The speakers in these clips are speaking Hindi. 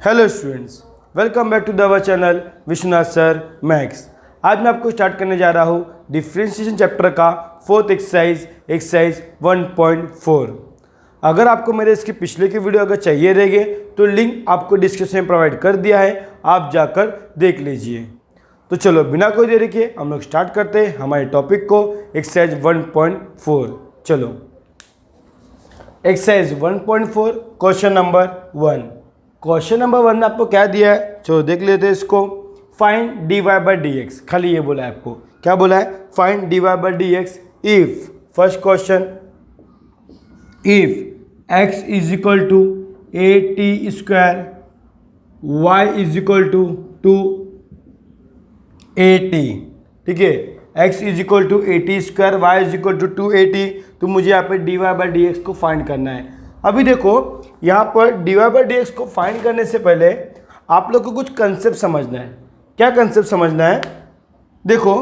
Hello students, welcome back to the our channel Vishwanath sir maths. आज मैं आपको स्टार्ट करने जा रहा हूँ डिफरेंशिएशन चैप्टर का फोर्थ एक्सरसाइज 1.4। अगर आपको मेरे इसके पिछले की वीडियो अगर चाहिए रहेगी तो लिंक आपको डिस्क्रिप्शन में प्रोवाइड कर दिया है, आप जाकर देख लीजिए। तो चलो बिना कोई देरी के हम लोग स्टार्ट करते हैं हमारे टॉपिक को, एक्सरसाइज 1.4। चलो exercise 1.4 question number 1। Question number 1 में आपको क्या दिया है, चलो देख लेते हैं इसको। Find D Y by D X, खाली ये बोला है आपको, क्या बोला है? Find D Y by D X if, first question, if X is equal to A T square Y is equal to 280, ठीक है। x is equal to 80 square, Y is equal to 280, तो मुझे यहाँ पे D Y by D X को फाइंड करना है। अभी देखो यहाँ पर D Y by D X को फाइंड करने से पहले आप लोग को कुछ कंसेप्ट समझना है। क्या कंसेप्ट समझना है? देखो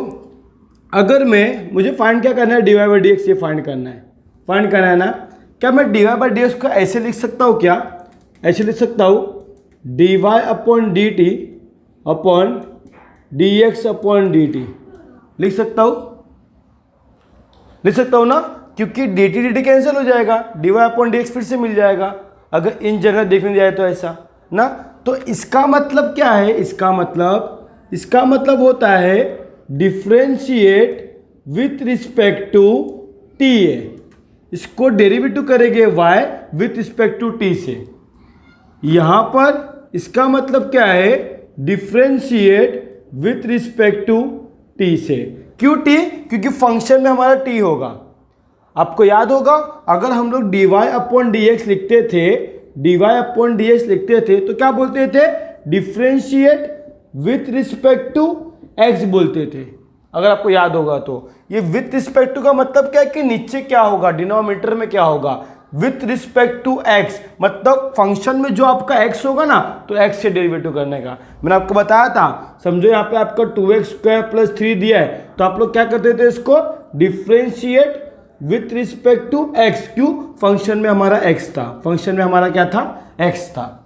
अगर मुझे फाइंड क्या करना है, D Y by D X ये फाइंड करना है ना। क्या मैं D Y by D X को ऐसे लिख सकता हूँ? क्या ऐसे लिख सकता हूँ? D Y upon D T upon D x upon D T लिख सकता हूँ ना, क्योंकि डी टी कैंसिल हो जाएगा, D Y upon D X फिर से मिल जाएगा अगर इन जनरल देखने जाए तो, ऐसा ना। तो इसका मतलब क्या है? इसका मतलब होता है differentiate with respect to T है। इसको डेरिवेटिव करेंगे y with respect to t से। यहाँ पर इसका मतलब क्या है? Differentiate with respect to t से। क्यों t? क्योंकि फंक्शन में हमारा t होगा। आपको याद होगा अगर हम लोग D Y upon D X लिखते थे तो क्या बोलते थे? Differentiate with respect to x बोलते थे, अगर आपको याद होगा तो। ये विथ रिस्पेक्ट टू का मतलब क्या है कि नीचे क्या होगा, डिनोमिनेटर में क्या होगा, विथ रिस्पेक्ट टू x, मतलब फंक्शन में जो आपका x होगा ना, तो x से डेरिवेटिव करने का। मैंने आपको बताया था, समझो यहाँ पे आपका 2x स्क्वायर प्लस 3 दिया है, तो आप लोग क्या करते थे? इसको differentiate with respect to x। क्यों? फंक्शन में हमारा x था, फंक्शन में हमारा क्या था? x था।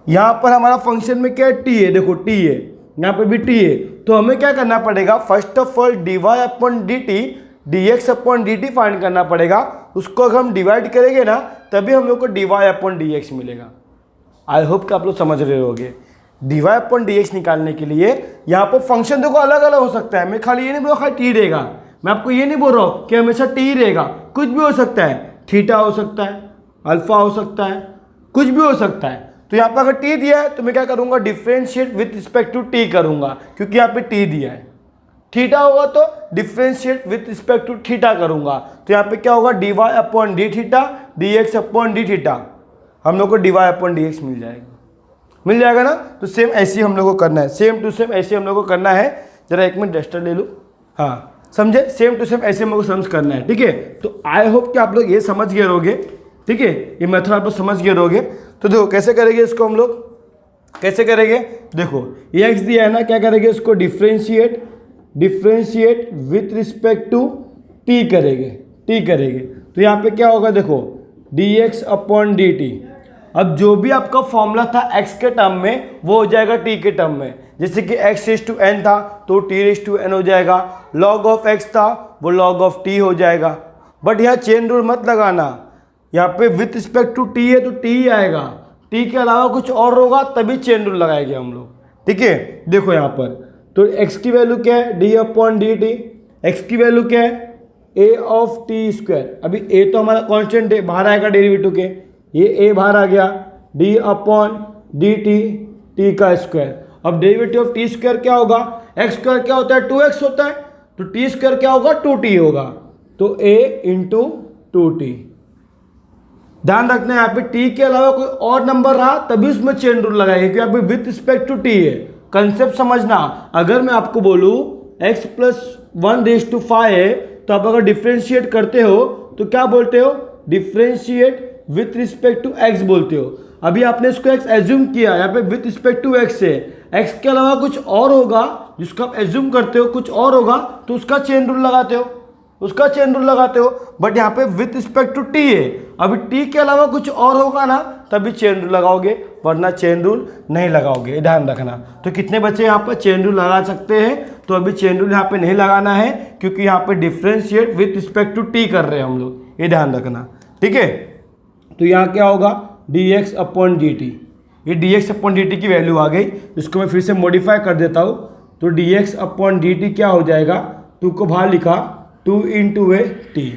यहाँ पर हमारा फंक्शन में क्या है? t है, देखो t है, यहाँ पे भी t है। तो हमें क्या करना पड़ेगा? First of all D Y upon D T D x upon D T find करना पड़ेगा। उसको अगर हम डिवाइड करेंगे ना, तभी हम लोग को D Y upon D X मिलेगा। आई होप कि आप लोग समझ रहे होगे। D Y upon D X निकालने के लिए यहाँ पर फंक्शन देखो अलग अलग हो सकता है। मैं खाली ये नहीं बोल खाली टी रहेगा, मैं आपको ये नहीं बोल रहा हूँ कि हमेशा टी रहेगा, कुछ भी हो सकता है। थीटा हो सकता है, अल्फा हो सकता है, कुछ भी हो सकता है। तो यहाँ पर अगर टी दिया है तो मैं क्या करूँगा? Differentiate with respect to T करूँगा, क्योंकि यहाँ पे टी दिया है। थीटा होगा तो differentiate with respect to theta करूँगा, तो यहाँ पे क्या होगा? D Y upon D theta D x upon D theta, हम लोग को D Y upon D x मिल जाएगा ना। तो सेम ऐसे ही हम लोग को करना है, सेम टू सेम ऐसे हम लोग को करना है। जरा एक मिनट डस्टर ले लूँ, हाँ समझे? सेम टू सेम ऐसे हम लोग को समझ करना है, ठीक है। तो आई होप कि आप लोग ये समझ गए रहोगे, ठीक है, ये मेथड आप लोग समझ गए रहोगे। तो देखो कैसे करेंगे इसको, हम लोग कैसे करेंगे? देखो ये एक्स दिया है ना, क्या करेंगे? इसको differentiate with respect to T करेंगे। तो यहाँ पे क्या होगा? देखो D x upon D T. अब जो भी आपका फॉर्मूला था x के टर्म में, वो हो जाएगा t के टर्म में। जैसे कि x रेज टू n था तो t रेज टू n हो जाएगा, log ऑफ x था वो log ऑफ t हो जाएगा। बट यहाँ चेन रूल मत लगाना, यहाँ पे विथ रिस्पेक्ट टू t है तो t ही आएगा, t के अलावा कुछ और होगा तभी चेन रूल लगाएंगे हम लोग, ठीक है। देखो यहाँ पर तो x की वैल्यू क्या है? d upon D T. X की वैल्यू क्या है? a of t square. अभी a तो हमारा कॉन्स्टेंट है, बाहर आएगा डेरिवेटिव के, ये a बाहर आ गया, d upon D T T का स्क्वायर। अब डेरिवेटिव ऑफ टी स्क्वायर क्या होगा? एक्स स्क्वायर क्या होता है? 2x होता है, तो टी स्क्वायर क्या होगा? 2t होगा, तो a इंटू 2t। ध्यान रखना है यहाँ पे t के अलावा कोई और नंबर रहा तभी उसमें चेन रूल लगाएंगे, क्योंकि यहाँ पे विथ रिस्पेक्ट टू t है। कंसेप्ट समझना, अगर मैं आपको बोलूँ x प्लस 1 रेज टू 5 है, तो आप अगर डिफ्रेंशिएट करते हो तो क्या बोलते हो? Differentiate with respect to x बोलते हो। अभी आपने इसको x एज्यूम किया, यहाँ पे विथ रिस्पेक्ट टू x है, x के अलावा कुछ और होगा जिसको आप एज्यूम करते हो, कुछ और होगा तो उसका चेन रूल लगाते हो। उसका चेन रूल लगाते हो, बट यहाँ पे विथ रिस्पेक्ट टू टी है, अभी टी के अलावा कुछ और होगा ना तभी चेन रूल लगाओगे, वरना चेन रूल नहीं लगाओगे, ध्यान रखना। तो कितने बच्चे यहाँ पर चेन रूल लगा सकते हैं? तो अभी चेन रूल यहाँ पे नहीं लगाना है, क्योंकि यहाँ पे differentiate with respect to T कर रहे हैं हम लोग, ये ध्यान रखना, ठीक है। तो यहाँ क्या होगा, dx अपॉन dt, ये dx अपॉन dt की वैल्यू आ गई, इसको मैं फिर से मॉडिफाई कर देता हूँ। तो dx अपॉन dt क्या हो जाएगा, 2 को बाहर लिखा 2 इंटू ए टी,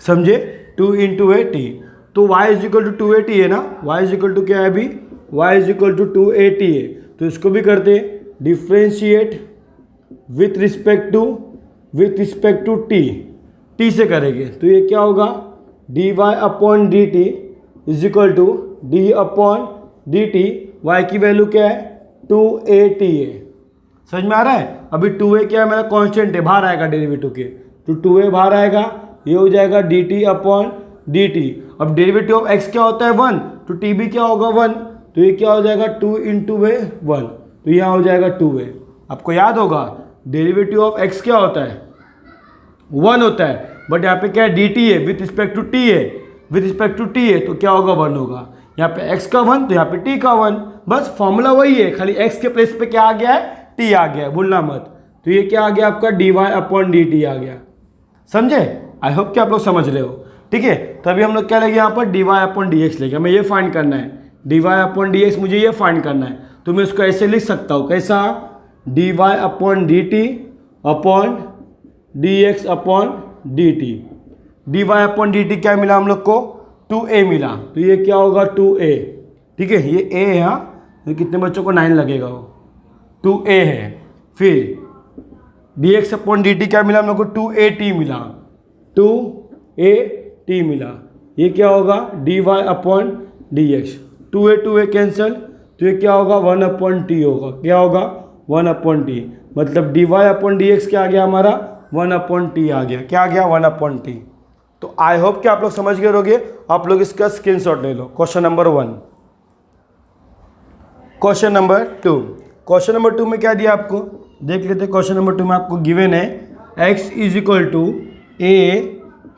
समझे, 2 इंटू ए टी। तो y is equal to 2at है ना, y इज इक्वल टू क्या है अभी, y is equal to 2at है। तो इसको भी करते differentiate with respect to T से करेंगे। तो ये क्या होगा, dy upon dt is equal to D upon dt, y की वैल्यू क्या है 2at है। समझ में आ रहा है? अभी 2a क्या है, मेरा कांस्टेंट है, बाहर आएगा डेरिवेटिव के, तो 2a बाहर आएगा, ये हो जाएगा dt अपॉन dt। अब डेरिवेटिव ऑफ x क्या होता है 1, तो t भी क्या होगा 1, तो ये क्या हो जाएगा 2 इंटू ए 1, तो यहाँ हो जाएगा 2a। आपको याद होगा डेरिवेटिव ऑफ x क्या होता है 1 होता है, बट यहाँ पे क्या है dt है, विथ रिस्पेक्ट टू t है, विथ रिस्पेक्ट टू t है, तो क्या होगा 1 होगा। यहाँ पे x का 1 तो यहाँ पे t का 1, बस फॉर्मूला वही है, खाली x के प्लेस पे क्या आ गया है, t आ गया है, भूलना मत। तो ये क्या आ गया आपका dy अपॉन dt आ गया, समझे। आई होप कि आप लोग समझ रहे हो, ठीक है। तो अभी हम लोग क्या लेंगे यहाँ पर dy अपॉन dx लेंगे, हमें ये फाइंड करना है, dy अपॉन dx मुझे ये फाइंड करना है। तो मैं इसको ऐसे लिख सकता हूँ, कैसा, dy upon dt upon dx upon dt। dy upon dt क्या मिला हम लोग को, 2a मिला, तो ये क्या होगा 2a, ठीक है, ये a है यहाँ, तो कितने बच्चों को 9 लगेगा, वो 2a है। फिर dx अपॉन dt क्या मिला हम लोग को, 2at मिला, 2at मिला, ये क्या होगा dy upon dx, 2a cancel, तो ये क्या होगा 1 अपॉन t होगा, क्या होगा 1 अपॉन t, मतलब dy अपॉन dx क्या आ गया हमारा 1 अपॉन t आ गया, क्या आ गया 1 अपॉन t। तो आई होप कि आप लोग समझ गए होंगे, आप लोग इसका स्क्रीनशॉट ले लो। Question number 1। Question number 2, question number 2 में क्या दिया आपको, देख लेते हैं। क्वेश्चन नंबर 2 में आपको गिवन है x is equal to a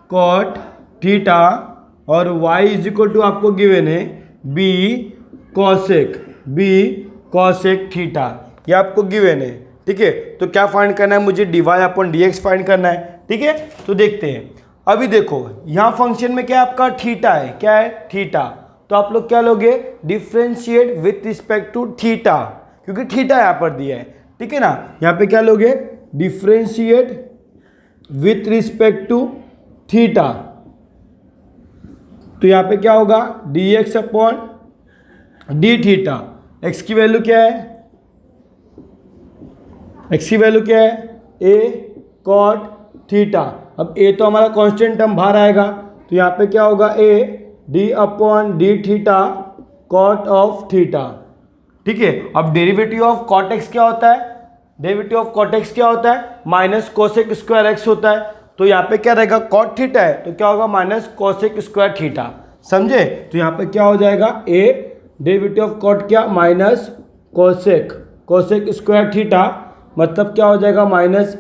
cot theta और y इज इक्वल टू आपको गिवन है b कॉसेक थीटा, ये आपको गिवन है, ठीक है। तो क्या फाइंड करना है मुझे, dy अपॉन dx फाइंड करना है, ठीक है। तो देखते हैं, अभी देखो यहाँ फंक्शन में क्या आपका थीटा है, क्या है थीटा, तो आप लोग क्या लोगे, differentiate with respect to theta, क्योंकि थीटा यहाँ पर दिया है, ठीक है ना। यहाँ पे क्या लोगे, differentiate with respect to theta, तो यहाँ पे क्या होगा dx upon D theta, x की वैल्यू क्या है, x की वैल्यू क्या है a कॉट थीटा। अब a तो हमारा कांस्टेंट टर्म बाहर आएगा, तो यहाँ पे क्या होगा a d upon D theta cot of theta, ठीक है। अब डेरिवेटिव ऑफ कॉट एक्स क्या होता है, डेरिवेटिव ऑफ कॉट एक्स क्या होता है, माइनस कोसेक स्क्वायर एक्स होता है। तो यहाँ पे क्या रहेगा, कॉट थीटा है तो क्या होगा माइनस कोसेक स्क्वायर थीटा, समझे। तो यहाँ पे क्या हो जाएगा a डेरिवेटिव ऑफ कॉट क्या, माइनस कोसेक स्क्वायर थीटा, मतलब क्या हो जाएगा minus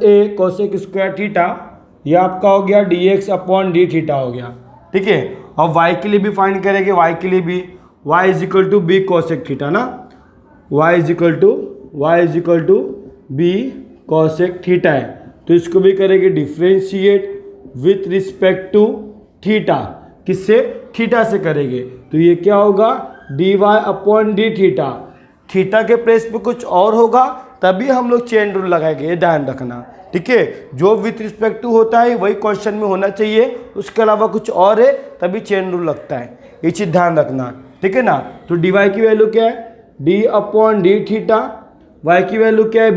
A cosec square theta, ये आपका हो गया dx अपॉन डी थीटा हो गया, ठीक है। अब y के लिए भी फाइंड करेंगे, y के लिए भी y is equal to B cosec theta ना, y is equal to B cosec theta है, तो इसको भी करेंगे differentiate with respect to theta, किससे, थीटा से करेंगे। तो ये क्या होगा dy upon D theta, theta के प्लेस पे कुछ और होगा तभी हम लोग चेन रूल लगाएंगे, ये ध्यान रखना, ठीक है। जो विथ रिस्पेक्ट टू होता है वही क्वेश्चन में होना चाहिए, उसके अलावा कुछ और है तभी चेन रूल लगता है, ये चीज़ ध्यान रखना, ठीक है ना। तो dy की वैल्यू क्या है, d upon D theta, y की वैल्यू क्या है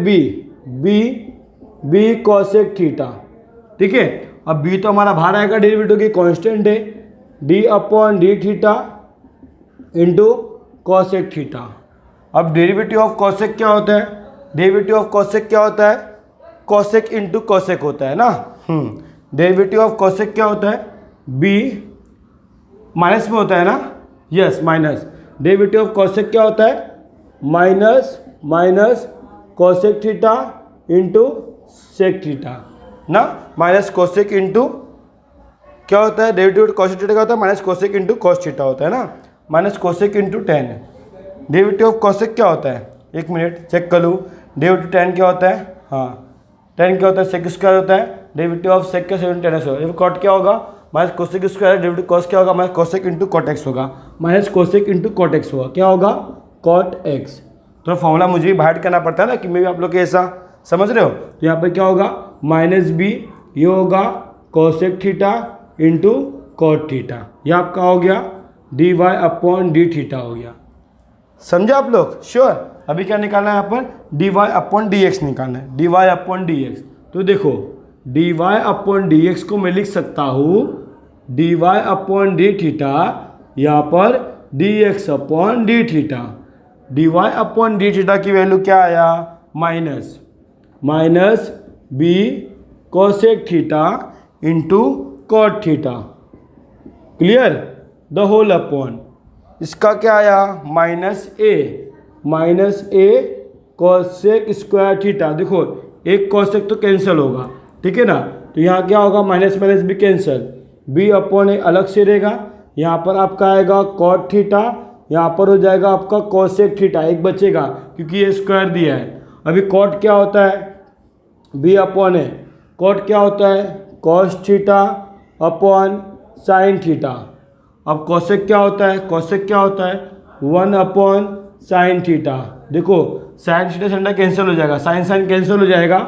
b कॉसेक थीटा, ठीक है। अब b तो हमारा बाहर आएगा, डेरिवेटिव की कांस्टेंट है, d upon D theta into cosec theta. अब डेरिवेटिव ऑफ कॉसेक क्या होता है, डेरिवेटिव ऑफ कॉसेक क्या होता है, कॉसेक इंटू कॉसेक होता है ना। डेरिवेटिव ऑफ कॉसेक क्या होता है, b माइनस में होता है ना, yes minus. Derivative of cosec क्या होता है, minus cosec theta into sec theta ना, माइनस कोसेक इंटू क्या होता है, डेरिवेटिव ऑफ कॉसेक थीटा क्या होता है, minus cosec into cos theta होता है ना। Minus cosec into ten. Derivative of cosec क्या होता है, एक मिनट चेक कर लूँ। डेरिवेटिव टेन क्या होता है, हाँ टेन क्या होता है, सेक स्क्वायर होता है। डेरिवेटिव ऑफ सेक का सेवन टेन होगा। कॉट क्या होगा, minus cosec square. Derivative cos क्या होगा, minus cosec into cot x होगा। Minus cosec into cot x होगा, क्या होगा, कॉट एक्स। तो फॉर्मूला मुझे भी बाहर करना पड़ता है ना, कि मैं भी आप लोग के ऐसा समझ रहे हो। तो यहाँ पर क्या होगा, माइनस बी, ये होगा cosec theta into cot theta. ये आपका हो गया D Y upon D theta हो गया। समझे आप लोग, श्योर। अभी क्या निकालना है यहाँ पर, D Y upon D X निकालना है, D Y upon D X. तो देखो D Y upon D X को मैं लिख सकता हूँ D Y upon D theta, यहाँ पर D x upon D theta. D Y upon D theta की वैल्यू क्या आया, minus B cosec theta into cot theta, clear, the whole upon, इसका क्या आया, minus A cosec square theta. देखो एक कोसेक तो कैंसिल होगा, ठीक है ना, तो यहाँ क्या होगा, माइनस माइनस भी कैंसिल, बी अपॉन ए अलग से रहेगा। यहाँ पर आपका आएगा कॉट थीटा, यहाँ पर हो जाएगा आपका कोसेक थीटा, एक बचेगा क्योंकि ये स्क्वायर दिया है। अभी कॉट क्या होता है, बी अपॉन ए, कॉट क्या होता है, cos theta upon sine theta. अब कोसेक क्या होता है, कोसेक क्या होता है, 1 अपॉन साइन थीटा। देखो साइन थीटा से कैंसिल हो जाएगा, साइन कैंसिल हो जाएगा,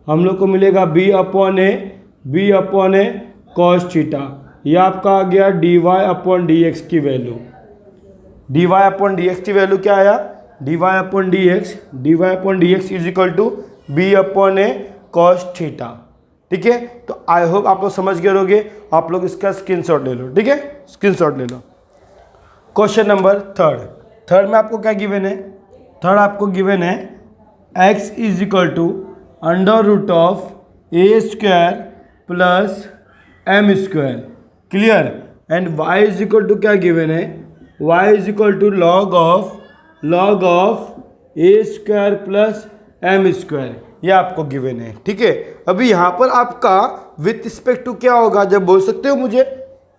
हम लोग को मिलेगा b upon a cos theta. ये आपका आ गया D Y upon D x की value. D Y upon D x की वैल्यू क्या आया, d Y upon D x is equal to b upon a cos theta. ठीक है, तो आई होप आप लोग समझ गए होंगे। आप लोग इसका स्क्रीनशॉट ले लो, ठीक है, स्क्रीनशॉट ले लो। क्वेश्चन नंबर थर्ड में आपको क्या गिवन है, थर्ड आपको गिवन है x is equal to under root of A square plus M square, clear, and y is equal to क्या गिवन है, y is equal to log of A square plus M square, ये आपको गिवन है। ठीक है, अभी यहाँ पर आपका विथ रिस्पेक्ट टू क्या होगा, जब बोल सकते हो मुझे,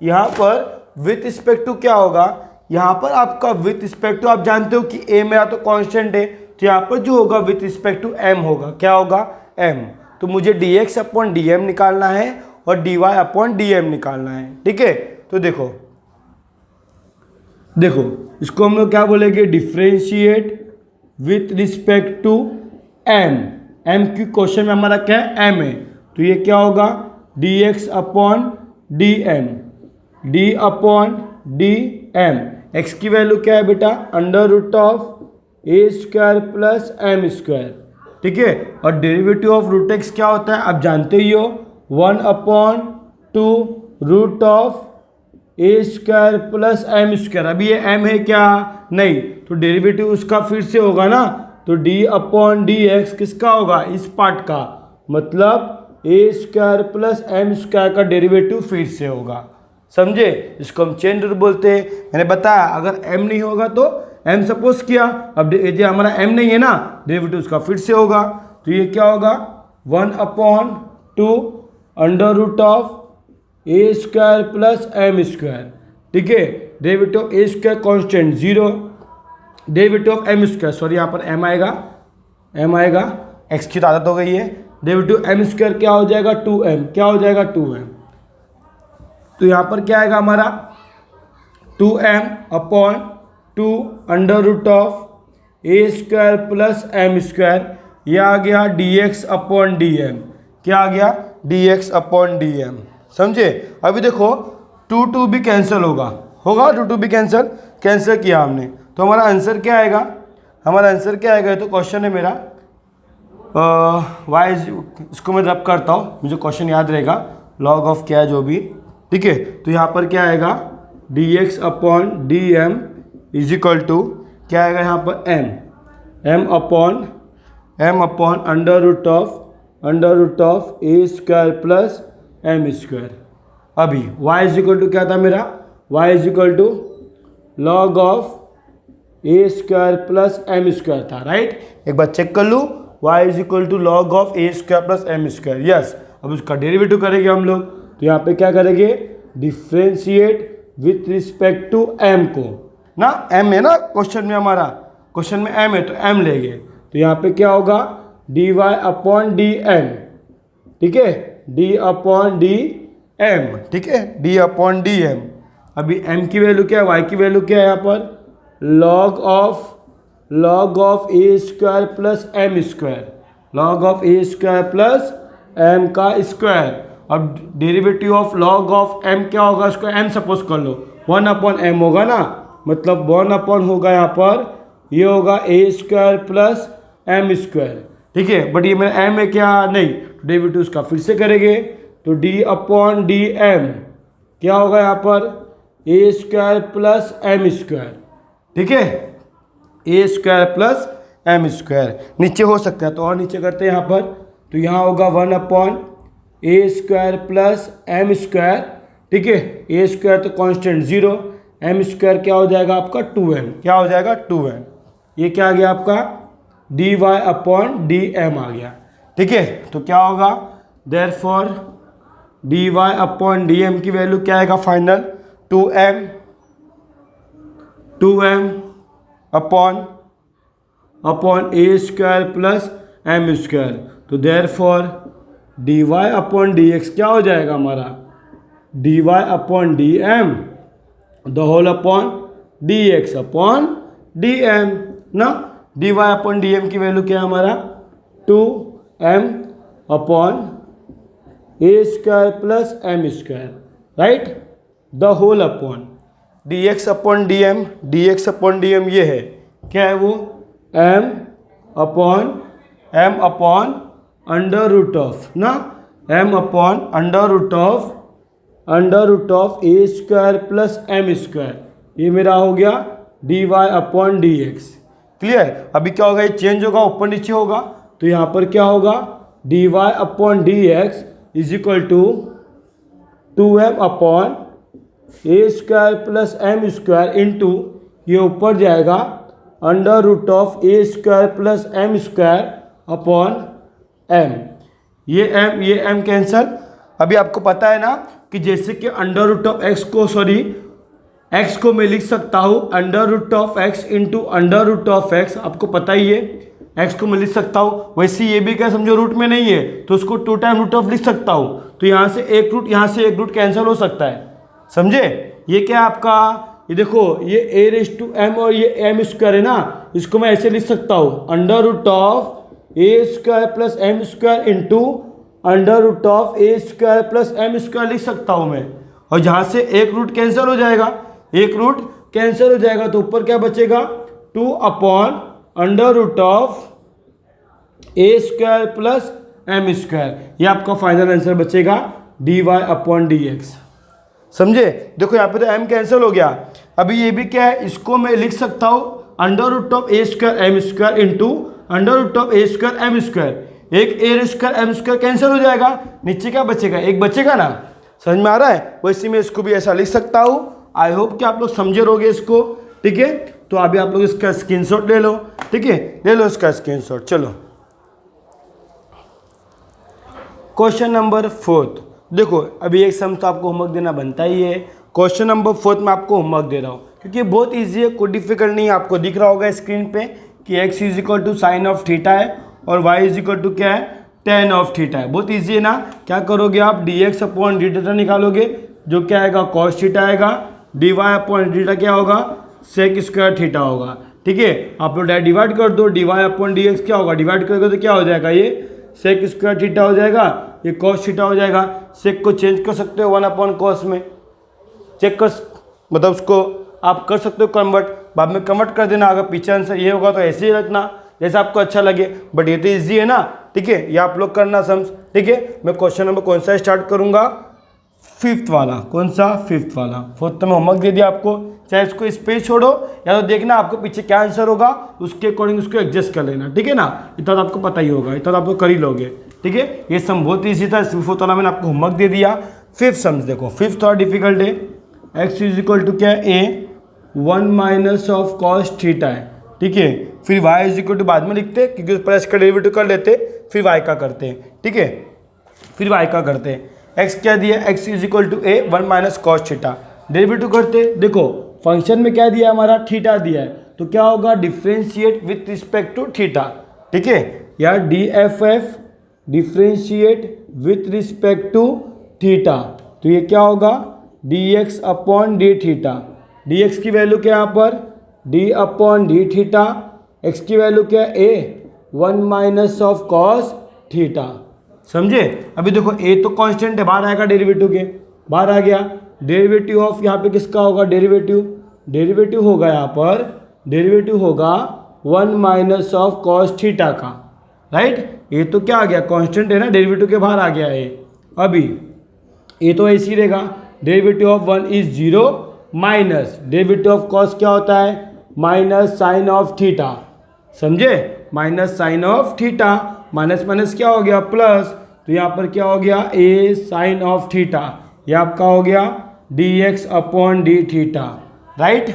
यहाँ पर विथ रिस्पेक्ट टू क्या होगा, यहाँ पर आपका विथ रिस्पेक्ट टू आप जानते हो कि a मेरा तो कांस्टेंट है, तो यहाँ पर जो होगा विथ रिस्पेक्ट टू m होगा, क्या होगा, m। तो मुझे dx अपॉन dm निकालना है और dy अपॉन dm निकालना है। ठीक है, तो देखो इसको हम लोग क्या बोलेंगे, differentiate with respect to m की क्वेश्चन में हमारा क्या है, m है, तो ये क्या होगा, dx upon dm, d upon dm। x की वैल्यू क्या है बेटा, under root of A square plus M square. ठीक है, और डेरिवेटिव ऑफ रूट एक्स क्या होता है, आप जानते ही हो, 1 upon 2 root of A square plus M square. अभी ये m है क्या, नहीं, तो डेरिवेटिव उसका फिर से होगा ना, तो d अपॉन डी एक्स किसका होगा, इस पार्ट का, मतलब ए स्क्वायर प्लस एम स्क्वायर का डेरिवेटिव फिर से होगा। समझे, इसको हम चेन रूल बोलते हैं। मैंने बताया अगर m नहीं होगा तो m सपोज किया, अब ये हमारा m नहीं है ना, डेरिवेटिव उसका फिर से होगा, तो ये क्या होगा, 1 upon 2 under root of A square plus M square. ठीक है, derivative of A square constant 0, derivative of M square, sorry यहाँ पर m आएगा, x की तो आदत हो गई है, डेरिवेटिव एम स्क्वायर क्या हो जाएगा, 2m, क्या हो जाएगा, 2m। तो यहाँ पर क्या आएगा हमारा, 2m upon 2 under root of A square plus M square, ये आ गया dx अपॉन dm, क्या आ गया, dx अपॉन dm। समझे, अभी देखो 2 भी कैंसिल होगा 2 भी कैंसिल किया हमने, तो हमारा आंसर क्या आएगा, तो क्वेश्चन है मेरा इसको मैं रब करता हूँ, मुझे क्वेश्चन याद रहेगा, लॉग ऑफ क्या है जो भी। ठीक है, तो यहाँ पर क्या आएगा, dx upon dm is equal to क्या आएगा, यहाँ पर m upon under root of A square plus M square. अभी y इज इक्वल टू क्या था मेरा, y is equal to log of A square plus M square था, राइट। एक बार चेक कर लूँ, y is equal to log of A square plus M square, yes. अब उसका डेरिवेटिव करेंगे हम लोग, तो यहाँ पे क्या करेंगे, differentiate with respect to m को, ना, m है ना क्वेश्चन में, हमारा क्वेश्चन में m है तो m लेंगे, तो यहाँ पे क्या होगा dy अपॉन डी एम, ठीक है, d अपॉन डी एम, ठीक है, d अपॉन डी एम। अभी m की वैल्यू क्या है, y की वैल्यू क्या है यहाँ पर, log of A square plus M square, log of A square plus m का स्क्वायर। अब derivative of log of m क्या होगा, उसको m सपोज कर लो, 1 अपॉन m होगा ना, मतलब 1 अपॉन होगा यहाँ पर, ये होगा ए स्क्वायर प्लस एम स्क्वायर, ठीक है। बट ये मेरा m है क्या, नहीं, डेरिवेटिव उसका फिर से करेंगे, तो d अपॉन डी एम क्या होगा यहाँ पर, ए स्क्वायर प्लस एम स्क्वायर, ठीक है, ए स्क्वायर प्लस एम स्क्वायर। नीचे हो सकता है तो और नीचे करते हैं यहाँ पर, तो यहाँ होगा 1 upon A square plus M square, ठीक है, ए स्क्वायर तो कांस्टेंट 0, एम स्क्वायर क्या हो जाएगा आपका 2m, क्या हो जाएगा 2m, ये क्या आ गया आपका dy अपॉन डी एम आ गया, ठीक है। तो क्या होगा, therefore dy upon D M की वैल्यू क्या आएगा final, 2m upon A square plus M square, तो therefore dy upon D X क्या हो जाएगा हमारा, dy upon D M the whole upon D x upon D M ना, dy अपॉन डी एम की वैल्यू क्या है हमारा 2m upon A square plus M square, right, the whole upon dx upon D M, dx upon D M ये है, क्या है वो, m upon under root of ना, m upon under root of A square plus M square, ये मेरा हो गया dy upon D X, clear. अभी क्या होगा, ये चेंज होगा, ऊपर नीचे होगा, तो यहाँ पर क्या होगा dy upon D x is equal to 2m upon A square plus M square into, ये ऊपर जाएगा under root of A square plus M square upon m, ये m कैंसल। अभी आपको पता है ना कि जैसे कि अंडर रूट ऑफ x को मैं लिख सकता हूँ under root of x into under root of x, आपको पता ही है x को मैं लिख सकता हूँ, वैसे ये भी क्या समझो रूट में नहीं है तो उसको 2 टाइम रूट ऑफ लिख सकता हूँ, तो यहाँ से एक रूट, यहाँ से एक रूट कैंसिल हो सकता है, समझे। ये क्या है आपका, ये देखो ये a रेज टू m और ये m स्क्वायर है ना, इसको मैं ऐसे लिख सकता हूँ under root of A square plus M square into under root of A square plus M square लिख सकता हूँ मैं, और जहाँ से एक रूट कैंसिल हो जाएगा, एक रूट कैंसिल हो जाएगा, तो ऊपर क्या बचेगा 2 upon under root of A square plus M square, ये आपका फाइनल आंसर बचेगा dy अपॉन डी एक्स, समझे। देखो यहाँ पे तो m कैंसिल हो गया, अभी ये भी क्या है, इसको मैं लिख सकता हूँ under root of A square M square into under root of A square M square, एक A square M square cancel हो जाएगा, नीचे क्या बचेगा, एक बचेगा ना, समझ में आ रहा है। वैसे मैं इसको भी ऐसा लिख सकता हूँ, आई होप कि आप लोग समझे रहोगे इसको, ठीक है। तो अभी आप लोग इसका स्क्रीनशॉट ले लो, ठीक है, ले लो इसका स्क्रीनशॉट। चलो क्वेश्चन नंबर 4, देखो अभी एक सम तो आपको होमवर्क देना बनता ही है, क्वेश्चन नंबर 4 में आपको होमवर्क दे रहा हूँ क्योंकि बहुत इजी है, कोई डिफिकल्ट नहीं है। आपको दिख रहा होगा स्क्रीन पे कि x is equal to sine of theta है और y इज इक्वल टू क्या है, टेन ऑफ थीटा है। बहुत ईजी है ना। क्या करोगे आप, dx अपॉन डी थीटा निकालोगे, जो क्या आएगा कॉस थीटा आएगा, dy अपॉन डी थीटा क्या होगा, सेक स्क्वायर थीटा होगा, ठीक है। आप लोग डायरेक्ट डिवाइड कर दो, dy अपॉन डी एक्स क्या होगा, डिवाइड करोगे तो क्या हो जाएगा, ये सेक स्क्वायर थीटा हो जाएगा, ये कॉस थीटा हो जाएगा। सेक को चेंज कर सकते हो 1 अपॉन कॉस में, चेक कर, मतलब उसको आप कर सकते हो कन्वर्ट, बाद में कन्वर्ट कर देना। अगर पीछे आंसर ये होगा तो ऐसे ही रखना जैसा आपको अच्छा लगे, बट ये तो ईजी है ना, ठीक है। ये आप लोग करना समझ, ठीक है। मैं क्वेश्चन नंबर कौन सा स्टार्ट करूंगा, 5th वाला। कौन सा, 5th वाला। 4th तो मैं होमवर्क दे दिया आपको, चाहे इसको इस पे छोड़ो या तो देखना आपको पीछे क्या आंसर होगा, उसके अकॉर्डिंग उसको एडजस्ट कर लेना, ठीक है ना। इतना तो आपको पता ही होगा, इतना तो आप लोग कर ही लोगे, ठीक है। ये सम बहुत ईजी था, 4th वाला मैंने आपको होमवर्क दे दिया। 5th सम्स देखो, 5th थोड़ा डिफिकल्ट है। एक्स इज इक्वल टू क्या है, A 1 minus of cos theta है, ठीक है। फिर वाई इज इक्वल टू बाद में लिखते हैं क्योंकि प्लस का डेरिवेटिव कर लेते, फिर वाई का करते हैं, ठीक है। फिर वाई का करते हैं। एक्स क्या दिया, X is equal to A 1 minus cos theta, derivative करते। देखो फंक्शन में क्या दिया है हमारा, थीटा दिया है, तो क्या होगा, differentiate with respect to theta, ठीक है, या D F F differentiate with respect to theta, तो ये क्या होगा, D x upon D theta, D x की वैल्यू क्या है यहाँ पर, D upon D theta, X की वैल्यू क्या है, A 1 minus of cos theta, समझे। अभी देखो ए तो कांस्टेंट है, बाहर आएगा डेरिवेटिव के, बाहर आ गया, डेरिवेटिव ऑफ यहाँ पे किसका होगा, डेरिवेटिव होगा यहाँ पर, डेरिवेटिव होगा 1 माइनस ऑफ कॉस थीटा का, राइट। ये तो क्या आ गया, कांस्टेंट है ना, डेरिवेटिव के बाहर आ गया है। अभी ये तो ऐसे ही रहेगा, derivative of 1 is 0 minus derivative of cos क्या होता है, माइनस साइन ऑफ थीटा, समझे, minus sine of theta, minus minus क्या हो गया प्लस, तो यहाँ पर क्या हो गया, ए साइन ऑफ थीटा, ये आपका हो गया d x upon D theta, right.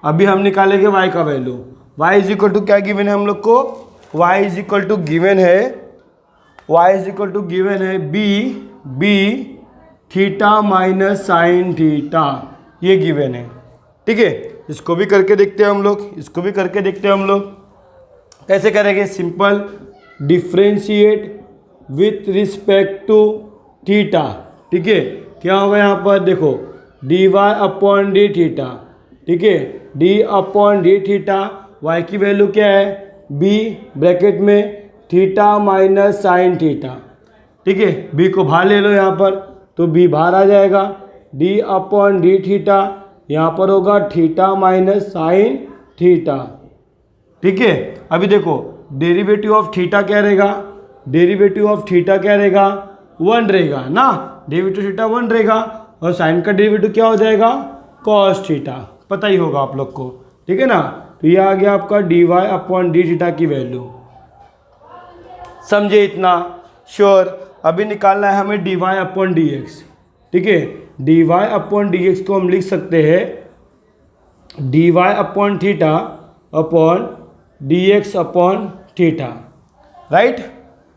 अभी हम निकालेंगे y का value, y is equal to क्या गिवन है हम लोग को, y is equal to given है b theta minus sine theta, ये गिवन है, ठीक है। इसको भी करके देखते हैं हम लोग, कैसे करेंगे, simple, differentiate with respect to theta, ठीक है, क्या होगा यहाँ पर देखो, D Y upon D theta, ठीक है, D upon D theta, Y की वैल्यू क्या है, बी ब्रैकेट में थीटा माइनस साइन थीटा, ठीक है, बी को बाहर ले लो यहाँ पर, तो बी बाहर आ जाएगा, डी अपॉन डी थीटा, यहाँ पर होगा थीटा माइनस साइन थीटा, ठीक है। अभी देखो डेरिवेटिव ऑफ थीटा क्या रहेगा, 1 रहेगा ना, डेरिवेटिव थीटा 1 रहेगा, और साइन का डेरिवेटिव क्या हो जाएगा, कॉस थीटा, पता ही होगा आप लोग को, ठीक है ना। तो ये आ गया आपका D Y upon D theta की वैल्यू, समझे इतना, श्योर। अभी निकालना है हमें D Y upon D X, ठीक है, D Y upon D X को हम लिख सकते हैं D Y upon theta upon D x upon theta, right.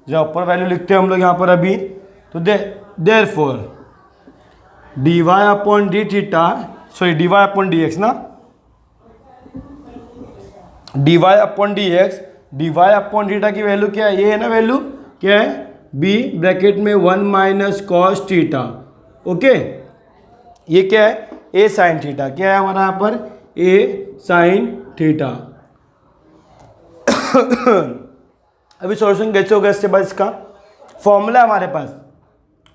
जो ऊपर वैल्यू लिखते हैं हम लोग यहाँ पर अभी, तो therefore d Y upon D theta, sorry d Y upon D x ना, d Y upon D x, d Y upon theta की वैल्यू क्या है, ये है ना वैल्यू, क्या है, बी ब्रैकेट में 1 माइनस कॉस थीटा, ओके, ये क्या है, ए साइन थीटा, क्या है हमारा यहाँ पर, ए साइन थीटा। अभी सॉल्यूशन कैसे होगा इससे, बस इसका फॉर्मूला हमारे पास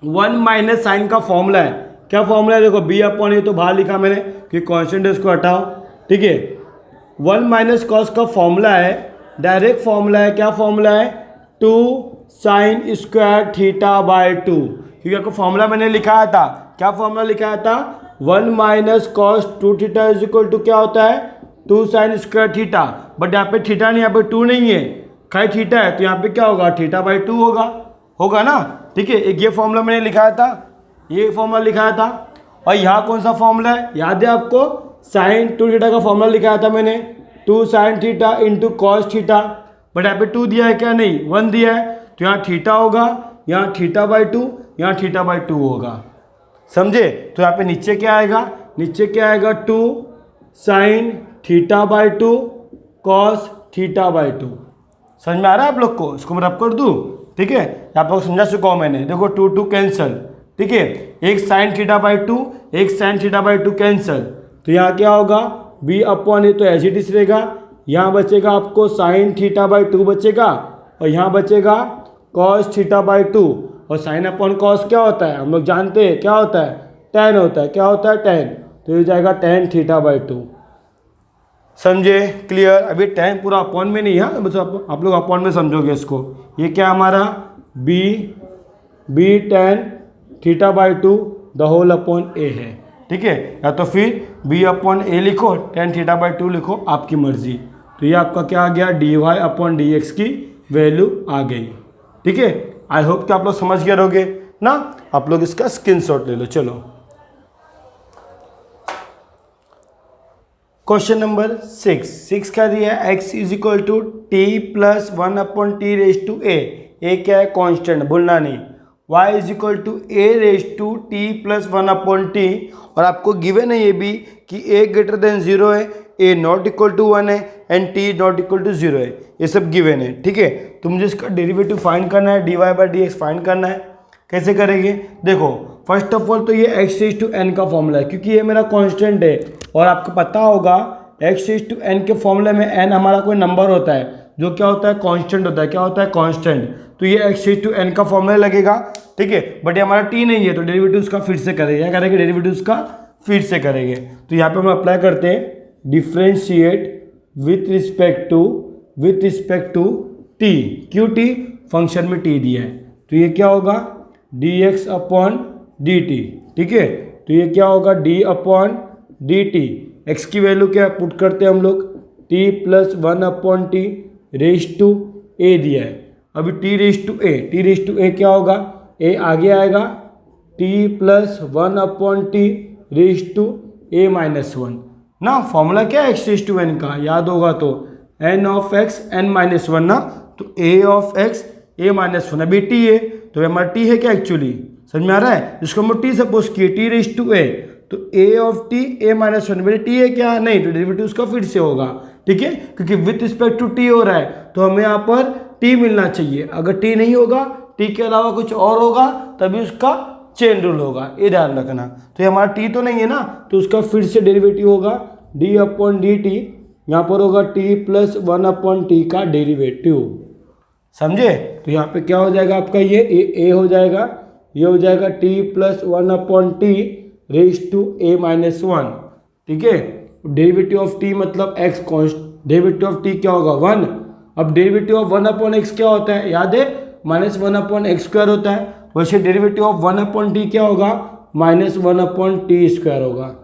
1 माइनस साइन का फॉर्मूला है, क्या फॉर्मूला है, देखो बी अपॉन, ये तो बाहर लिखा मैंने कि कॉन्स्टेंट है, इसको हटाओ, ठीक है, 1 माइनस कॉस का फॉर्मूला है, डायरेक्ट फॉर्मूला है, क्या फॉर्मूला है, 2 साइन स्क्वायर थीटा बाय 2, क्योंकि आपको फॉर्मूला मैंने लिखाया था, क्या फॉर्मूला लिखाया था, 1 minus cos 2 theta is equal to क्या होता है, 2 साइन स्क्वायर थीटा, बट यहाँ पे थीटा नहीं, यहाँ पे 2 नहीं है, खाली थीटा है, तो यहाँ पे क्या होगा, थीटा बाई 2 होगा ना, ठीक है। एक ये फॉर्मूला मैंने लिखाया था, ये फॉर्मूला लिखाया था, और यहाँ कौन सा फॉर्मूला है, याद है आपको, साइन 2 थीटा का फॉर्मूला लिखाया था मैंने, 2 sine theta into cos theta, but यहाँ पे 2 दिया है क्या, नहीं 1 दिया है, तो यहाँ थीटा होगा, यहाँ थीटा बाई 2, यहाँ थीटा बाई 2 होगा, समझे। तो यहाँ पे नीचे क्या आएगा, 2 sine theta by 2 cos theta by 2, समझ में आ रहा है आप लोग को, इसको मैं रब कर दूँ, ठीक है, आप लोग समझा चुका हूँ मैंने, देखो 2 कैंसल, ठीक है, एक साइन थीटा बाई 2, एक साइन थीटा बाई 2 कैंसल, तो यहाँ क्या होगा, बी अपॉन, ये तो एज इट इज रहेगा, यहाँ बचेगा आपको साइन थीटा बाई 2 बचेगा, और यहाँ बचेगा कॉस थीटा बाई 2, और साइन अपॉन कॉस क्या होता है, हम लोग जानते हैं क्या होता है, tan होता है, क्या होता है, tan, तो ये जाएगा tan थीटा बाई 2, समझे, क्लियर। अभी tan पूरा अपॉन में नहीं है, बस आप लोग अपॉन में समझोगे इसको, ये क्या हमारा b tan theta by 2 the whole upon a है, ठीक है, या तो फिर बी अपॉन ए लिखो, tan थीटा बाई 2 लिखो, आपकी मर्जी। तो ये आपका क्या आ गया, D Y upon D x की वैल्यू आ गई, ठीक है। आई होप कि आप लोग समझ गए रहोगे ना, आप लोग इसका स्क्रीनशॉट ले लो। चलो क्वेश्चन नंबर 6 क्या दिया है, x is equal to t plus 1 upon t raise to a क्या है, कांस्टेंट, भूलना नहीं, y is equal to a raise to t plus 1/t, और आपको गिवन है ये भी कि a ग्रेटर देन 0 है, a नॉट इक्वल टू 1 है and t not equal to 0 है, ये सब गिवन है। ठीक है, तो मुझे इसका डेरिवेटिव फाइंड करना है, dy/dx फाइंड करना है। कैसे करेंगे? देखो फर्स्ट ऑफ ऑल तो ये x रेज टू n का फॉर्मूला है, क्योंकि ये मेरा कांस्टेंट है और आपको पता होगा x रेज टू n के फॉर्मूले में n हमारा कोई नंबर होता है जो क्या होता है, कांस्टेंट होता है। क्या होता है? कांस्टेंट। तो ये x रेज टू n का फॉर्मूला लगेगा। ठीक है, बट ये हमारा t नहीं है, तो डेरिवेटिव उसका फिर से करेंगे। क्या करेंगे? डेरिवेटिव उसका फिर से करेंगे। तो यहाँ पे हम अप्लाई करते हैं differentiate with respect to t। क्यों t? फंक्शन में t दिया है, तो ये क्या होगा? dx upon dt। ठीक है, तो ये क्या होगा? d upon dt। x की वैल्यू क्या पुट करते हैं हम लोग? t plus 1/t raise to a दिया है। अभी t रेज टू a क्या होगा? a आगे आएगा, t plus 1/t raise to a minus 1 ना। फॉर्मूला क्या है x रेज टू n का? याद होगा तो n of x n minus 1 ना, तो a of x a minus 1। अभी t है तो हमारा t है क्या एक्चुअली? समझ में आ रहा है? जिसको हम t सपोज किए t रेज टू a, तो a of t a minus 1, मेरे t है क्या? नहीं, तो डेरिवेटिव उसका फिर से होगा। ठीक है, क्योंकि विथ रिस्पेक्ट टू t हो रहा है तो हमें यहाँ पर t मिलना चाहिए। अगर t नहीं होगा, t के अलावा कुछ और होगा, तभी उसका चेन रूल होगा, ये ध्यान रखना। तो ये हमारा t तो नहीं है ना, तो उसका फिर से डेरिवेटिव होगा d अपॉन dt। यहाँ पर होगा t प्लस 1/t का डेरिवेटिव। समझे? तो यहाँ पे क्या हो जाएगा आपका? ये a हो जाएगा, ये हो जाएगा t plus 1/t raise to a minus 1। ठीक है, डेरिवेटिव ऑफ t मतलब x const, derivative of t क्या होगा? 1। अब डेरिवेटिव ऑफ 1/x क्या होता है? याद है, माइनस 1/x² होता है। वैसे डेरिवेटिव ऑफ 1/t क्या होगा? माइनस 1/t² होगा।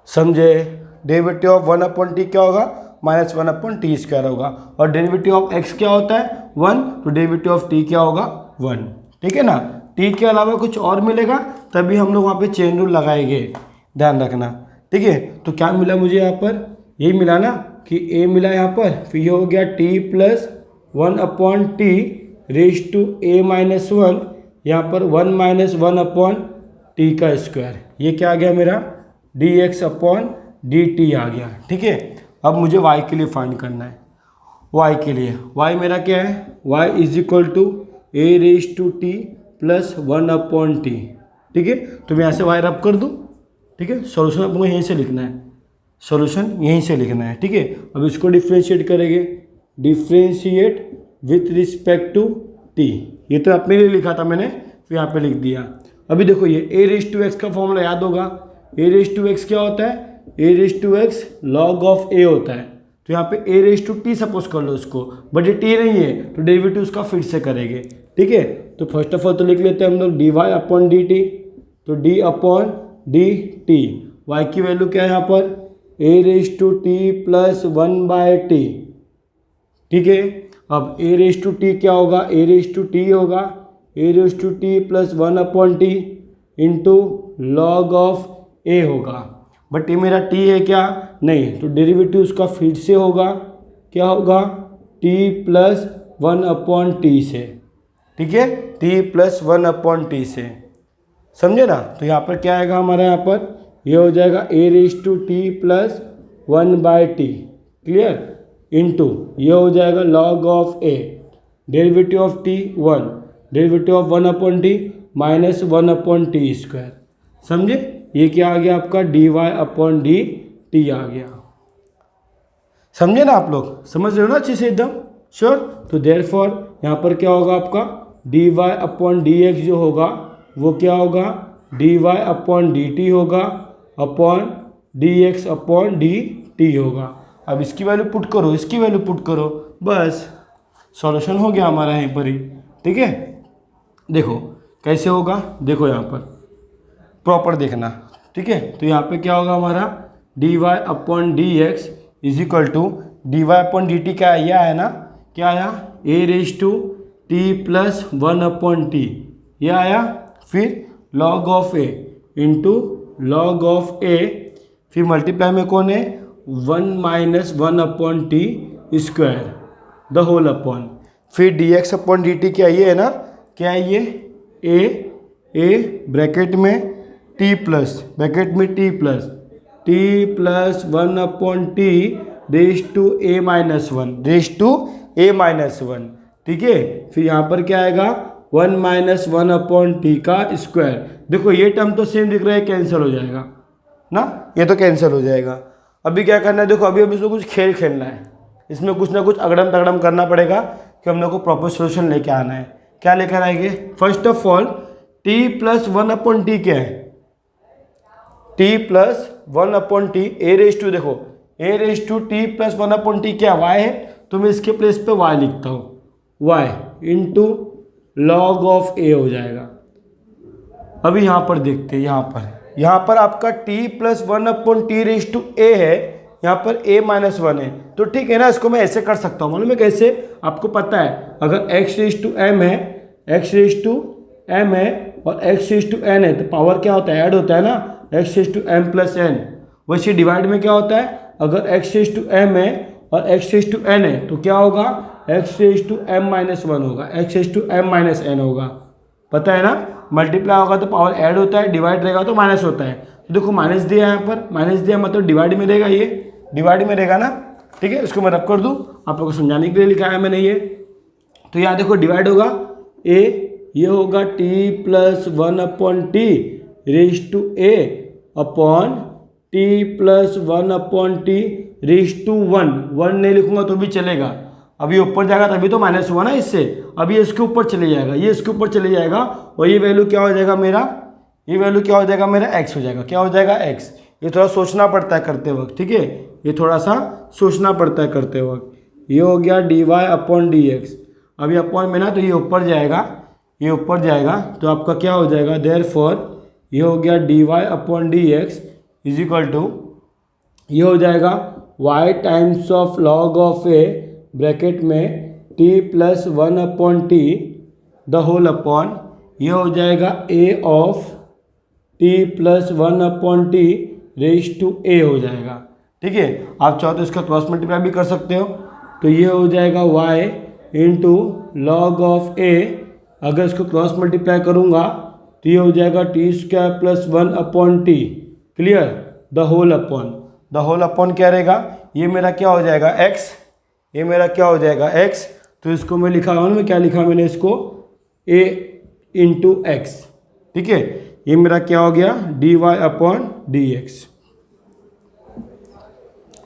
समझे? डेरिवेटिव ऑफ 1/t क्या होगा? माइनस 1/t² होगा। और डेरिवेटिव ऑफ x क्या होता है? 1, तो डेरिवेटिव ऑफ t क्या होगा? 1। ठीक है ना, t के अलावा कुछ और मिलेगा तभी हम लोग वहाँ पे चेन रूल लगाएंगे, ध्यान रखना। ठीक है, तो क्या मिला मुझे यहाँ पर? यही मिला ना कि a मिला यहाँ पर, फिर ये हो गया t plus 1/t raise to a minus 1, यहाँ पर 1 माइनस 1/t का स्क्वायर। ये क्या आ गया मेरा? dx अपॉन dt आ गया। ठीक है, अब मुझे y के लिए फाइंड करना है। y के लिए y मेरा क्या है? y is equal to a raise to t plus 1/t। ठीक है, तो मैं यहाँ से y रब कर दूँ। ठीक है, सॉल्यूशन आपको यहीं से लिखना है, सॉल्यूशन यहीं से लिखना है। ठीक है, अब इसको डिफ्रेंशिएट करेंगे, differentiate with respect to t। ये तो अपने लिए लिखा था मैंने, फिर यहाँ पे लिख दिया। अभी देखो ये a रेज टू x का फॉर्मूला याद होगा। a रेज टू x क्या होता है? a raise to x log of a होता है। तो यहाँ पे a raise to t suppose कर लो उसको, बट ये t नहीं है तो डेरिवेटिव उसका फिर से करेंगे। ठीक है, तो फर्स्ट ऑफ ऑल तो लिख लेते हैं हम लोग dy अपॉन dt। तो d अपॉन dt, y की वैल्यू क्या है यहाँ पर? a raise to t plus 1/t। ठीक है, अब a रेज टू t क्या होगा? a रेज टू t होगा a raise to t plus 1/t into log of a होगा। बट ये मेरा t है क्या? नहीं, तो डेरिवेटिव उसका फिर से होगा, क्या होगा? t प्लस 1/t से। ठीक है, t प्लस 1/t से। समझे ना? तो यहाँ पर क्या आएगा हमारा? यहाँ पर ये हो जाएगा a raise to t plus 1/t, clear, into ये हो जाएगा log of a, derivative of t 1, derivative of 1/t minus 1/t²। समझे? ये क्या आ गया आपका? dy अपॉन dt आ गया। समझे ना आप लोग? समझ रहे हो ना अच्छे से एकदम? श्योर? तो देयरफॉर यहाँ पर क्या होगा आपका? dy अपॉन dx जो होगा वो क्या होगा? dy अपॉन dt होगा अपॉन dx अपॉन dt होगा। अब इसकी वैल्यू पुट करो, इसकी वैल्यू पुट करो, बस सॉल्यूशन हो गया हमारा यहीं पर ही। ठीक है, देखो कैसे होगा, देखो यहाँ पर प्रॉपर देखना। ठीक है, तो यहाँ पे क्या होगा हमारा? dy upon dx is equal to dy upon dt क्या है? यह है ना, क्या आया? a raise to t plus 1/t, यह आया। फिर log of a into log of a, फिर मल्टीप्लाई में कौन है? 1 minus 1/t² the whole upon, फिर dx अपॉन dt क्या ये है ना, क्या है ये ए ब्रैकेट में t plus t plus 1/t raise to a minus one. ठीक है, फिर यहाँ पर क्या आएगा 1 - 1/t का स्क्वायर। देखो ये टर्म तो सेम दिख रहा है, कैंसिल हो जाएगा ना, ये तो कैंसिल हो जाएगा। अभी क्या करना है, देखो अभी इसमें कुछ खेल खेलना है, इसमें कुछ ना कुछ अगड़म तगड़म करना पड़ेगा कि हम लोग को प्रॉपर सोल्यूशन लेके आना है। क्या लेकर आएंगे, first of all t + 1/t क्या है, t + 1/t a raise to, देखो a raise to t + 1/t क्या y है, तो मैं इसके प्लेस पे y लिखता हूँ, y into log of a हो जाएगा। अभी यहाँ पर देखते हैं, यहाँ पर आपका t + 1/t raise to a है, यहाँ पर a - 1 है, तो ठीक है ना, इसको मैं ऐसे कर सकता हूँ। मालूम है कैसे, आपको पता है अगर x रेज टू m है, x रेज टू m है और x रेज टू n है, तो पावर क्या होता है, ऐड होता है ना, x raise to m + n। वैसे डिवाइड में क्या होता है, अगर x रेज टू m है और x रेज टू n है तो क्या होगा, x रेज टू m - 1 होगा, x raise to m - n होगा। पता है ना, मल्टीप्लाई होगा तो पावर ऐड होता है, डिवाइड रहेगा तो माइनस होता है। तो देखो माइनस दिया यहाँ पर, माइनस दिया मतलब डिवाइड में रहेगा, ये डिवाइड में रहेगा ना। ठीक है, इसको मैं रब कर दूँ, आप लोगों को समझाने के लिए लिखा है मैंने ये। तो यहाँ देखो डिवाइड होगा a, ये होगा t + 1/t raise to a upon t + 1/t raise to 1 नहीं लिखूंगा तो भी चलेगा, अभी ऊपर जाएगा तभी तो माइनस हुआ ना इससे, अभी इसके ऊपर चले जाएगा, ये इसके ऊपर चले जाएगा और ये वैल्यू क्या हो जाएगा मेरा, ये वैल्यू क्या हो जाएगा मेरा, x हो जाएगा। क्या हो जाएगा, x। ये थोड़ा सोचना पड़ता है करते वक्त, ठीक है, ये थोड़ा सा सोचना पड़ता है करते वक्त। ये हो गया dy/dx, अभी अपॉन में ना तो ये ऊपर जाएगा, ये ऊपर जाएगा तो आपका क्या हो जाएगा, देयरफॉर ये हो गया dy/dx इज इक्वल टू, ये हो जाएगा y times of log of a bracket में t + 1/t the whole upon, ये हो जाएगा a of t + 1/t raise to a हो जाएगा। ठीक है, आप चाहो तो इसका क्रॉस मल्टीप्लाई भी कर सकते हो, तो ये हो जाएगा y into log of a, अगर इसको क्रॉस मल्टीप्लाई करूँगा तो ये हो जाएगा t² + 1/t, clear, the whole upon क्या रहेगा, ये मेरा क्या हो जाएगा x, ये मेरा क्या हो जाएगा x, तो इसको मैं लिखा हूँ, मैं क्या लिखा मैंने इसको a इंटू x। ठीक है, ये मेरा क्या हो गया dy/dx।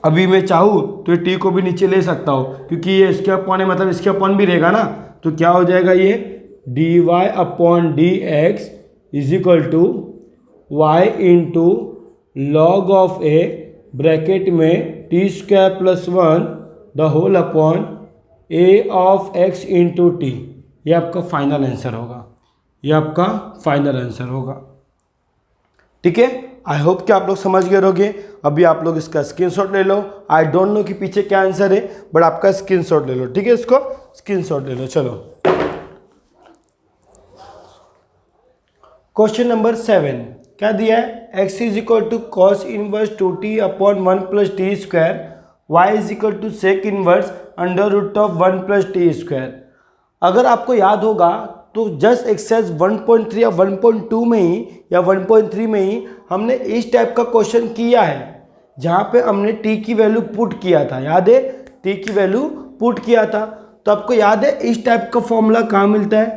अभी मैं चाहूँ तो ये t को भी नीचे ले सकता हूँ, क्योंकि ये इसके अपॉन है मतलब इसके अपॉन भी रहेगा ना, तो क्या हो जाएगा ये dy/dx is equal to y into log of a bracket में t² + 1 the whole upon a of x into t. ये आपका फाइनल आंसर होगा, ये आपका फाइनल आंसर होगा। ठीक है, आई होप कि आप लोग समझ गए होंगे। अभी आप लोग इसका स्क्रीनशॉट ले लो, आई डोंट नो कि पीछे क्या आंसर है, बट आपका स्क्रीनशॉट ले लो। ठीक है, इसको स्क्रीनशॉट ले लो। चलो क्वेश्चन नंबर 7 क्या दिया है, x is equal to cos inverse 2t upon 1 + t², y is equal to sec inverse √1 + t²। अगर आपको याद होगा तो जस्ट एक्सरसाइज 1.3 या 1.2 में ही या 1.3 में ही हमने इस टाइप का क्वेश्चन किया है, जहाँ पे हमने t की वैल्यू पुट किया था। याद है, t की वैल्यू पुट किया था, तो आपको याद है इस टाइप का फॉर्मूला कहाँ मिलता है,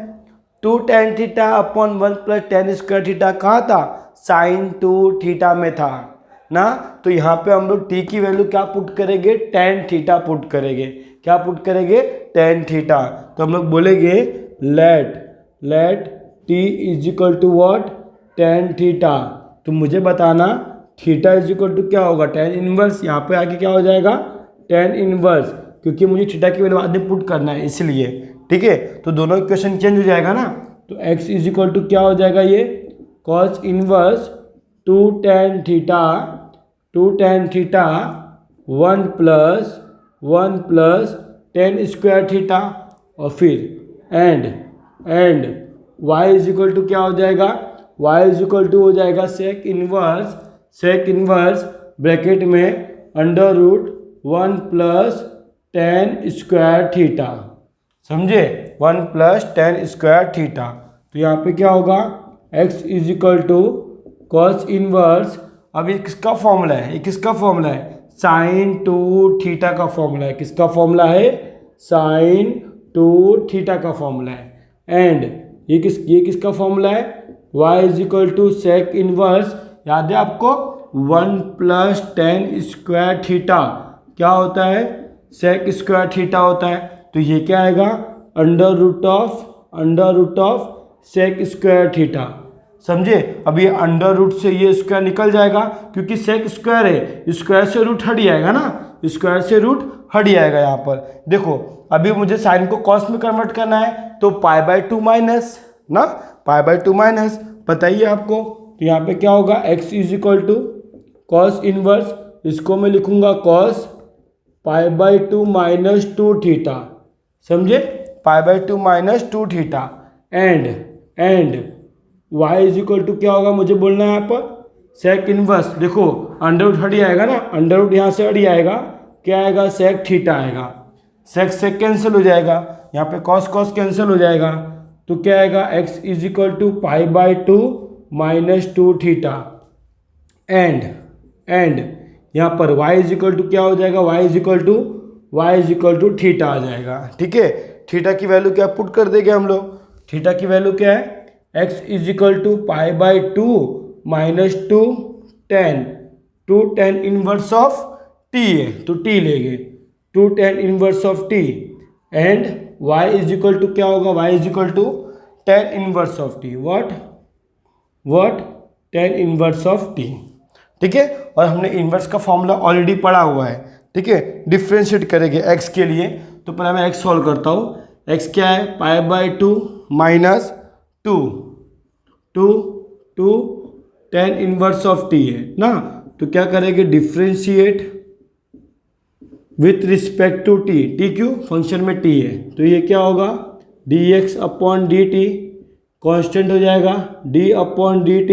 2 tan θ अपॉन 1 + tan² θ कहाँ था, sin 2 θ में था ना। तो यहाँ पे हम लोग t की वैल्यू क्या पुट करेंगे, tan θ पुट करेंगे। क्या पुट करेंगे, tan θ। तो हम लोग बोलेंगे let t is equal to what, tan θ। तो मुझे बताना थीटा इज इक्वल टू क्या होगा, tan इनवर्स। यहाँ पे आके क्या हो जाएगा, tan इनवर्स, क्योंकि मुझे थीटा की वैल्यू बाद में पुट करना है इसलिए। ठीक है, तो दोनों इक्वेशन चेंज हो जाएगा ना। तो x इज इक्वल टू क्या हो जाएगा, ये cos इनवर्स 2 tan θ 1 + tan² θ, और फिर and y is equal to क्या हो जाएगा, y इज इक्वल टू हो जाएगा सेक इनवर्स ब्रैकेट में √1 + tan² θ। समझे, 1 प्लस टेन स्क्वायर थीटा। तो यहाँ पे क्या होगा, x is equal to cos inverse, अब ये किसका फॉर्मूला है, ये किसका फॉर्मूला है, साइन टू थीटा का फॉर्मूला है। किसका फॉर्मूला है, साइन टू थीटा का फॉर्मूला है। एंड ये किसका फॉर्मूला है, y is equal to sec inverse, याद है आपको 1 प्लस टेन स्क्वायर थीटा क्या होता है, सेक स्क्वायर थीटा होता है। तो ये क्या आएगा, under root of sec square theta. समझे, अब ये अंडर रूट से ये स्क्वायर निकल जाएगा, क्योंकि सेक स्क्वायर है, स्क्वायर से रूट हट जाएगा ना, स्क्वायर से रूट हट जाएगा। यहाँ पर देखो, अभी मुझे साइन को कॉस में कन्वर्ट करना है, तो π/2 माइनस ना, π/2 माइनस बताइए आपको। तो यहाँ पे क्या होगा, x is equal to cos inverse, इसको मैं लिखूंगा कॉस π/2 माइनस 2 थीटा। समझे, π/2 minus 2 theta. And y is equal to क्या होगा, मुझे बोलना है यहाँ पर सेक इनवर्स। देखो अंडर रूट हट जाएगा ना, अंडर रूट यहाँ से हट जाएगा, क्या आएगा, सेक थीटा आएगा। सेक कैंसिल हो जाएगा, यहाँ पे कॉस कैंसिल हो जाएगा, तो क्या आएगा, x is equal to π/2 minus 2 theta. And यहाँ पर y इज इक्वल टू क्या हो जाएगा, y is equal to theta आ जाएगा। ठीक है, थीटा की वैल्यू क्या पुट कर देंगे हम लोग, थीटा की वैल्यू क्या है, x is equal to π/2 minus 2 tan inverse of t है, तो t लेंगे, 2 tan inverse of t। And y is equal to क्या होगा, y is equal to tan inverse of t। What tan inverse of t। ठीक है, और हमने इनवर्स का फॉर्मूला ऑलरेडी पढ़ा हुआ है। ठीक है, डिफ्रेंशिएट करेंगे x के लिए, तो पहले मैं x सॉल्व करता हूँ। x क्या है, π/2 minus 2 tan inverse of t है ना। तो क्या करेंगे, differentiate with respect to t क्यों, फंक्शन में t है, तो ये क्या होगा, dx अपॉन dt कांस्टेंट हो जाएगा, d अपॉन dt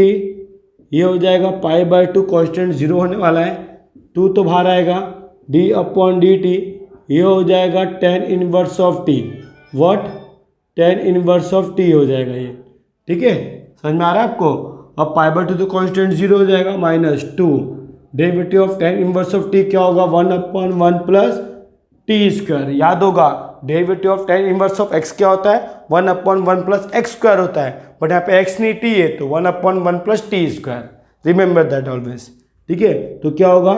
ये हो जाएगा π/2, कांस्टेंट 0 होने वाला है, 2 तो बाहर आएगा, d अपॉन dt ये हो जाएगा tan inverse of t। What, tan inverse of t हो जाएगा ये। ठीक है, समझ में आ रहा है आपको। अब π/2 तो कांस्टेंट 0 हो जाएगा, minus 2 derivative of tan inverse of t क्या होगा, 1/1 प्लस टी स्क्वायर। याद होगा derivative of tan inverse of x क्या होता है, 1/1 प्लस एक्स स्क्वायर होता है, बट यहाँ पे x नहीं t है, तो 1/1 plus T square, remember that always. ठीक है, तो क्या होगा,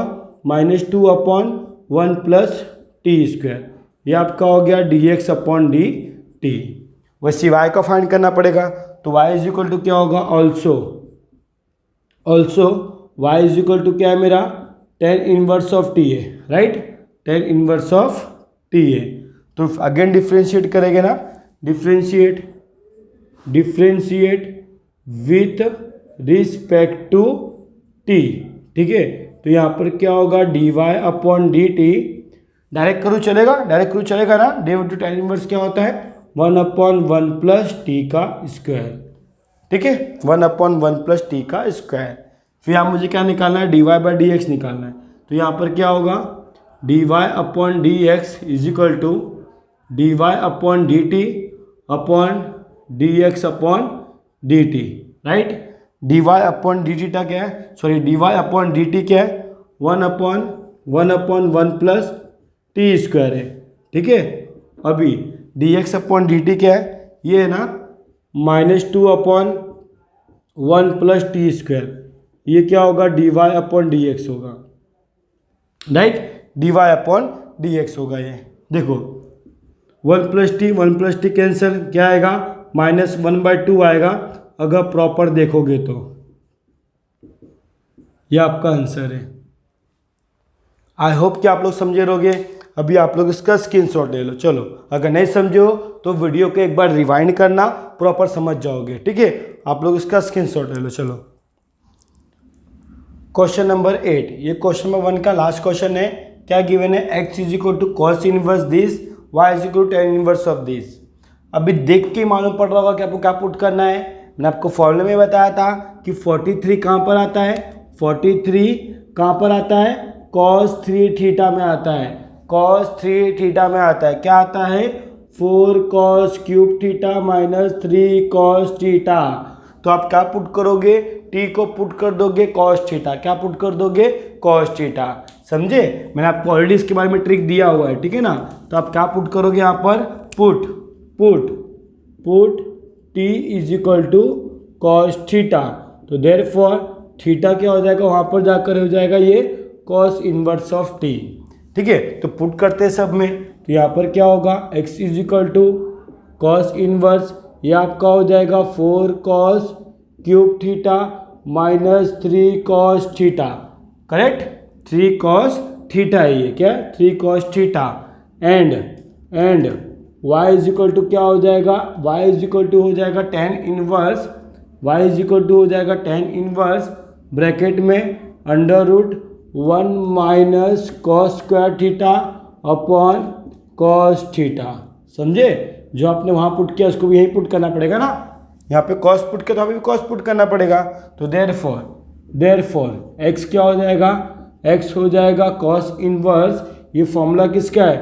-2/1 प्लस टी स्क्वायर, ये आपका हो गया dx अपॉन dt। वैसे y का फाइंड करना पड़ेगा, तो y इज इक्वल टू क्या होगा, also y is equal to क्या है मेरा, tan इनवर्स ऑफ t है, right, tan inverse of t है। तो अगेन डिफ्रेंशिएट करेंगे ना, differentiate with respect to t। ठीक है, तो यहाँ पर क्या होगा, dy अपॉन dt, डायरेक्ट करूँ चलेगा, ना, डेरिवेटिव tan इनवर्स क्या होता है, 1/1 प्लस टी का स्क्वायर। ठीक है, 1/1 प्लस टी का स्क्वायर। फिर यहाँ मुझे क्या निकालना है, dy/dx निकालना है, तो यहाँ पर क्या होगा, dy upon dx is equal to dy upon dt upon dx upon dt, right. dy upon dt का क्या है, dy अपॉन dt क्या है, 1/1 प्लस टी स्क्वायर है। ठीक है, अभी dx अपॉन dt क्या है, ये है ना, -2/1 प्लस टी स्क्वायर, ये क्या होगा, dy अपॉन dx होगा, राइट, dy अपॉन dx होगा। ये देखो 1 प्लस टी कैंसिल, क्या आएगा, -1/2 आएगा, अगर प्रॉपर देखोगे तो। ये आपका आंसर है। आई होप कि आप लोग समझे रहोगे। अभी आप लोग इसका स्क्रीनशॉट ले लो। चलो, अगर नहीं समझे हो तो वीडियो को एक बार रिवाइंड करना, प्रॉपर समझ जाओगे। ठीक है, आप लोग इसका स्क्रीनशॉट ले लो। चलो, क्वेश्चन नंबर 8, ये क्वेश्चन नंबर 1 का लास्ट क्वेश्चन है। क्या गिवन है, x is equal to cos inverse this, y is equal to tan inverse of this. अभी देख के मालूम पड़ रहा होगा कि आपको क्या पुट करना है। मैंने आपको फॉर्मूले में बताया था कि 43 कहाँ पर आता है, 43 कहाँ पर आता है, cos 3 थीटा में आता है, cos 3 थीटा में आता है। क्या आता है, 4 cos cube theta minus 3 cos theta. तो आप क्या पुट करोगे, t को पुट कर दोगे cos थीटा, क्या पुट कर दोगे cos थीटा। समझे, मैंने आपको ऑलरेडी इसके बारे में ट्रिक दिया हुआ है, ठीक है ना। तो आप क्या पुट करोगे यहाँ पर, put t is equal to cos theta. तो देयरफॉर थीटा क्या हो जाएगा, वहाँ पर जाकर हो जाएगा ये cos इनवर्स ऑफ t। ठीक है, तो पुट करते हैं सब में। तो यहाँ पर क्या होगा, x is equal to cos inverse, ये आपका हो जाएगा 4 cos cube theta minus 3 cos theta. Correct, 3 cos theta है ये, क्या 3 cos theta. And y is equal to क्या हो जाएगा, y इज इक्वल टू हो जाएगा tan inverse, y is equal to हो जाएगा tan इनवर्स ब्रैकेट में under root 1 minus cos square theta upon cos theta. समझे, जो आपने वहाँ पुट किया उसको भी यहीं पुट करना पड़ेगा ना, यहाँ पे कॉस पुट किया तो अभी भी कॉस पुट करना पड़ेगा। तो देयरफॉर x क्या हो जाएगा, x हो जाएगा कॉस इनवर्स, ये फॉर्मूला किसका है,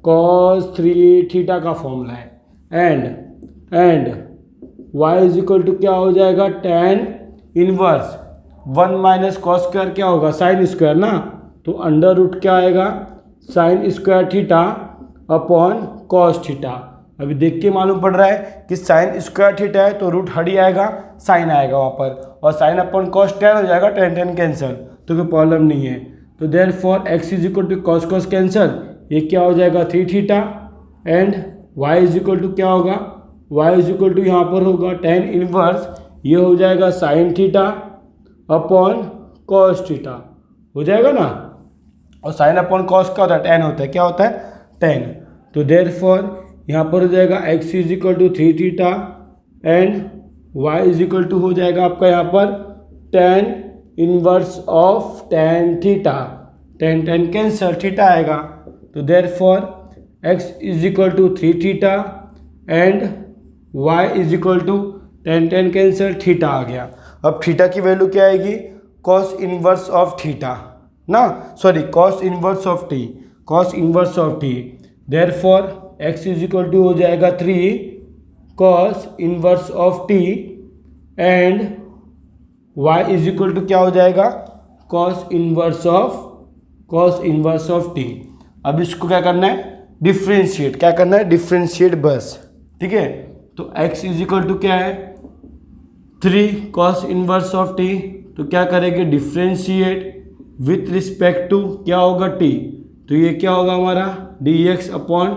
कॉस 3 थीटा का फॉर्मूला है। And y is equal to क्या हो जाएगा, tan inverse 1 minus cos square क्या होगा, साइन स्क्वायर ना, तो अंडर रूट क्या आएगा, sine square theta upon cos theta. अभी देख के मालूम पड़ रहा है कि साइन स्क्वायर थीटा है तो रूट हट ही आएगा, साइन आएगा वहाँ पर, और साइन अपॉन कॉस टेन हो जाएगा, टेन कैंसिल, तो कोई प्रॉब्लम नहीं है। तो therefore x is equal to cos cancel, ये क्या हो जाएगा 3 theta. And y is equal to क्या होगा, y इज इक्वल टू यहाँ पर होगा tan इनवर्स, ये हो जाएगा sine theta upon cos theta, हो जाएगा ना। और साइन अपॉन कॉस क्या होता है, tan होता है, क्या होता है tan। तो देयरफॉर यहाँ पर हो जाएगा x is equal to 3 theta and y is equal to हो जाएगा आपका यहाँ पर tan inverse of tan theta, tan cancel, theta आएगा। तो therefore x is equal to 3 theta and y is equal to tan cancel, theta आ गया। अब थीटा की वैल्यू क्या आएगी, कॉस इनवर्स ऑफ थीटा ना, sorry cos inverse of t, therefore x is equal to हो जाएगा 3 cos inverse of t and y is equal to क्या हो जाएगा, कॉस इनवर्स ऑफ t। अब इसको क्या करना है, डिफ्रेंशिएट, क्या करना है, डिफ्रेंशिएट बस। ठीक है, तो x इज इक्वल टू क्या है 3 कॉस इनवर्स ऑफ t, तो क्या करेंगे, डिफ्रेंशिएट विथ रिस्पेक्ट टू क्या होगा t, तो ये क्या होगा हमारा dx अपॉन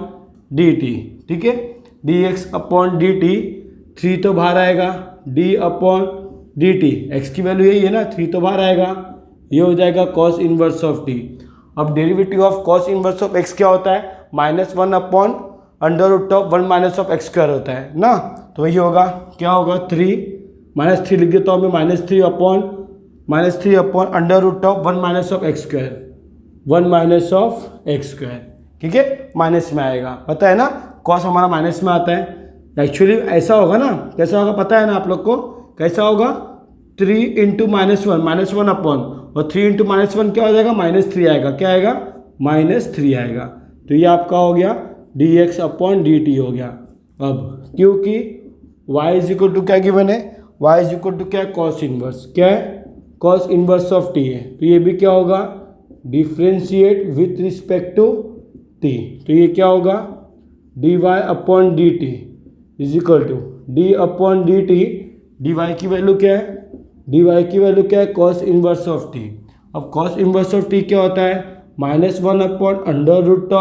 dt। ठीक है, dx अपॉन dt, 3 तो बाहर आएगा, d अपॉन dt, x की वैल्यू यही है ना, 3 तो बाहर आएगा, ये हो जाएगा कॉस इनवर्स ऑफ t। अब derivative of cos inverse of x क्या होता है, -1 upon under root of 1 minus of x square होता है ना, तो वही होगा, क्या होगा 3 -3 लिख देता हूँ मैं, -3 upon under root of 1 minus of x square, ठीक है, माइनस में आएगा, पता है ना, कॉस हमारा माइनस में आता है। एक्चुअली ऐसा होगा ना, कैसा होगा पता है ना आप लोग को, कैसा होगा 3 इंटू -1 अपॉन, और 3 इंटू -1 क्या हो जाएगा, -3 आएगा, क्या आएगा, -3 आएगा। तो ये आपका हो गया dx अपॉन dt हो गया। अब क्योंकि y इज इक्वल टू क्या गिवन है, y इज इक्वल टू क्या, कॉस इनवर्स, क्या है, कॉस इनवर्स ऑफ t है, तो ये भी क्या होगा, differentiate with respect to t, तो ये क्या होगा dy upon dt is equal to d upon dt, dy की वैल्यू क्या है, dy की वैल्यू क्या है, कॉस इनवर्स ऑफ t। अब कॉस इनवर्स ऑफ t क्या होता है, -1 upon under root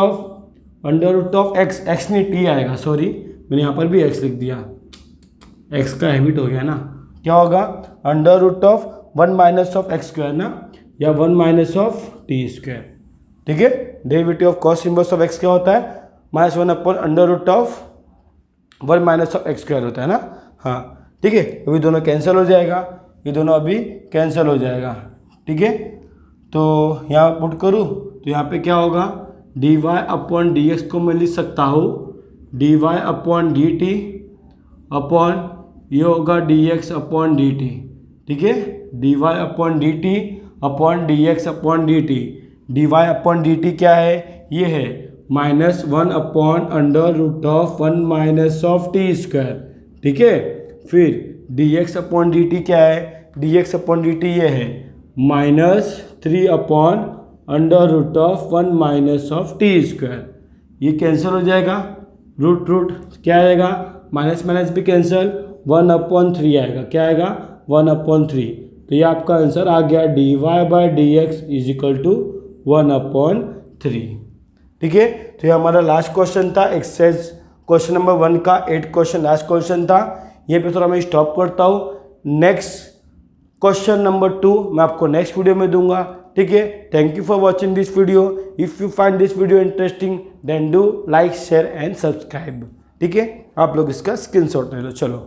of x नहीं t आएगा, सॉरी मैंने यहाँ पर भी x लिख दिया, x का हैबिट हो गया ना, क्या होगा under root of 1 minus of x square ना, या 1 माइनस ऑफ टी स्क्वायर। ठीक है, derivative of cos inverse of x क्या होता है, -1 upon under root of 1 minus of x square होता है ना। हाँ ठीक है, अभी दोनों कैंसिल हो जाएगा, ये दोनों अभी कैंसिल हो जाएगा। ठीक है, तो यहाँ पुट करूँ तो यहाँ पे क्या होगा, dy अपॉन dx को मैं लिख सकता हूँ dy अपॉन dt अपॉन ये होगा dx अपॉन dt। ठीक है, dy upon dt upon dx upon dt, dy upon dt क्या है, ये है -1 upon under root of 1 minus of t square, ठीक है। फिर dx अपॉन dt क्या है, dx अपॉन dt ये है -3 upon under root of 1 minus of t square, ये कैंसिल हो जाएगा, रूट रूट क्या आएगा, माइनस माइनस भी कैंसिल, 1/3 आएगा, क्या आएगा 1/3। तो ये आपका आंसर आ गया dy/dx इज इक्वल टू 1/3, ठीक है। तो ये हमारा लास्ट क्वेश्चन था, एक्सरसाइज क्वेश्चन नंबर 1 का 8 क्वेश्चन लास्ट क्वेश्चन था। ये पे थोड़ा मैं स्टॉप करता हूँ। नेक्स्ट क्वेश्चन नंबर 2 मैं आपको नेक्स्ट वीडियो में दूंगा, ठीक है। Thank you for watching this video. If you find this video interesting then do like share and subscribe, ठीक है। आप लोग इसका स्क्रीनशॉट ले लो, चलो।